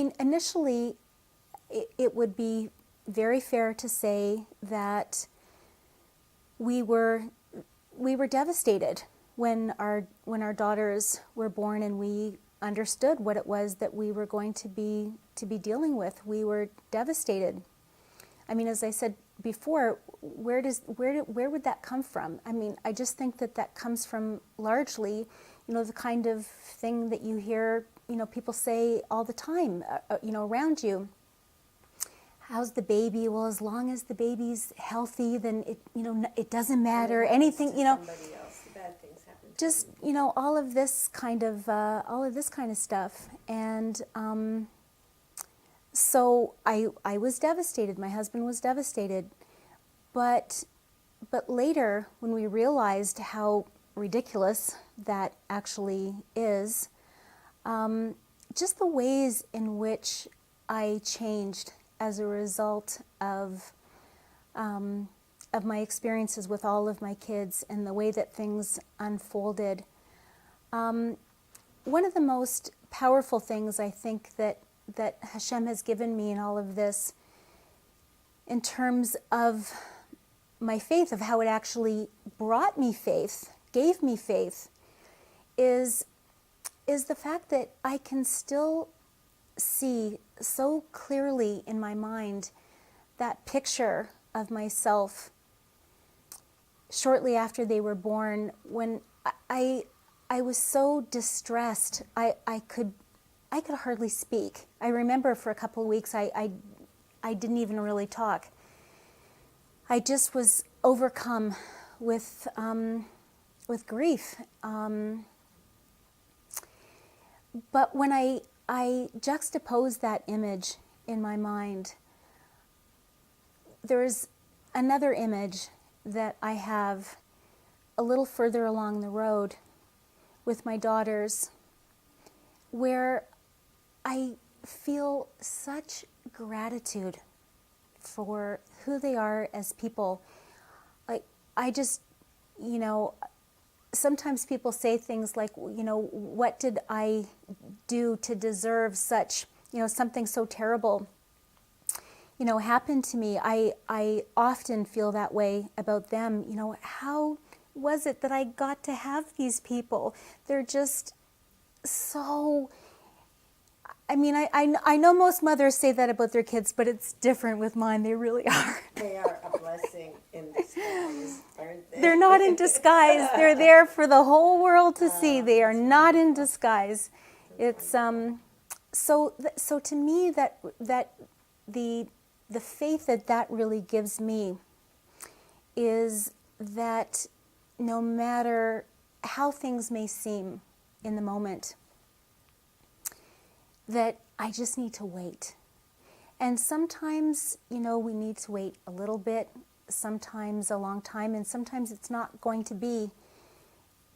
Initially, it would be very fair to say that we were devastated when our daughters were born, and we understood what it was that we were going to be dealing with. We were devastated. I mean, as I said before, where would that come from? I mean, I just think that comes from largely, the kind of thing that you hear, people say all the time, around you. How's the baby? Well, as long as the baby's healthy, then it doesn't matter. Anything, somebody else, the bad things happen. Just all of this kind of stuff, and so I was devastated. My husband was devastated, but later, when we realized how ridiculous that actually is, just the ways in which I changed as a result of my experiences with all of my kids and the way that things unfolded. One of the most powerful things I think that Hashem has given me in all of this, in terms of my faith, of how it actually brought me faith, gave me faith, is the fact that I can still see so clearly in my mind that picture of myself shortly after they were born, when I was so distressed I could hardly speak. I remember for a couple of weeks I didn't even really talk. I just was overcome with grief. But when I juxtapose that image in my mind, there's another image that I have a little further along the road with my daughters, where I feel such gratitude for who they are as people. I just, sometimes people say things like, what did I do to deserve such, something so terrible, happen to me? I often feel that way about them. How was it that I got to have these people? They're just so... I mean, I know most mothers say that about their kids, but it's different with mine. They really are. They are a blessing in disguise, aren't they? They're not in disguise. They're there for the whole world to see. They are not in disguise. It's so to me that the faith that really gives me is that no matter how things may seem in the moment, that I just need to wait. And sometimes, we need to wait a little bit, sometimes a long time, and sometimes it's not going to be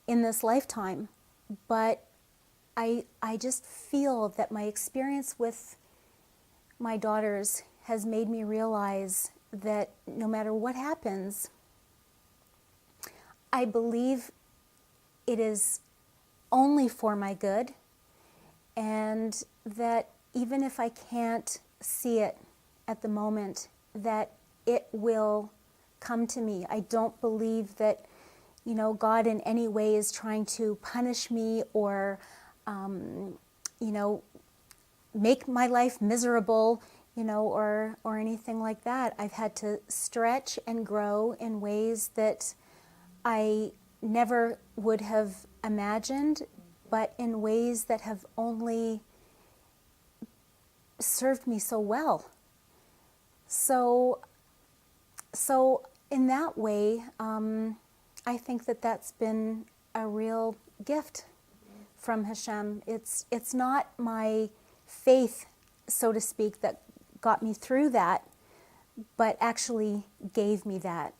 in this lifetime. But I just feel that my experience with my daughters has made me realize that no matter what happens, I believe it is only for my good, and that even if I can't see it at the moment, that it will come to me. I don't believe that, God in any way is trying to punish me or, make my life miserable, or anything like that. I've had to stretch and grow in ways that I never would have imagined, but in ways that have only served me so well. So in that way, I think that that's been a real gift from Hashem. It's not my faith, so to speak, that got me through that, but actually gave me that.